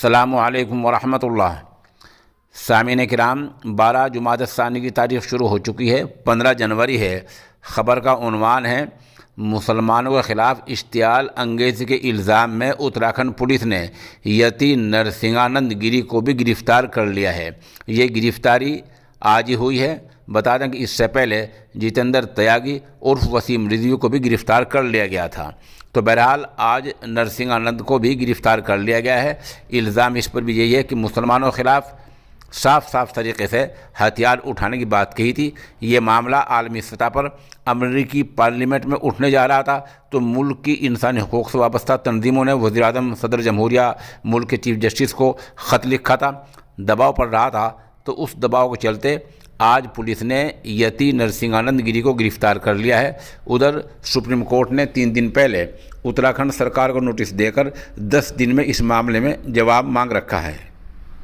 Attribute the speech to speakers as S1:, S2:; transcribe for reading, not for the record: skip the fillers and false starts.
S1: अस्सलामुअलैकुम वरहमतुल्लाह। सामीन किराम, 12 जुमादत सानी की तारीख़ शुरू हो चुकी है। 15 जनवरी है। ख़बर का उन्वान है, मुसलमानों के ख़िलाफ़ इश्तियाल अंगेज़ी के इल्ज़ाम में उत्तराखंड पुलिस ने यति नरसिंहानंद गिरी को भी गिरफ़्तार कर लिया है। ये गिरफ़्तारी आज ही हुई है। बता दें कि इससे पहले जितेंद्र त्यागी उर्फ वसीम रिजवी को भी गिरफ़्तार कर लिया गया था। तो बहरहाल आज नरसिंहानंद को भी गिरफ़्तार कर लिया गया है। इल्ज़ाम इस पर भी यही है कि मुसलमानों के ख़िलाफ़ साफ साफ तरीके से हथियार उठाने की बात कही थी। ये मामला आलमी सतह पर अमरीकी पार्लियामेंट में उठने जा रहा था, तो मुल्क की इंसानी हकूक़ से वाबस्ता तंजीमों ने वज़ीर-ए-आज़म, सदर जमहूरिया, मुल्क के चीफ जस्टिस को ख़त लिखा था। दबाव पड़ रहा था, तो उस दबाव के चलते आज पुलिस ने यति नरसिंहानंद गिरी को गिरफ़्तार कर लिया है। उधर सुप्रीम कोर्ट ने 3 दिन पहले उत्तराखंड सरकार को नोटिस देकर 10 दिन में इस मामले में जवाब मांग रखा है।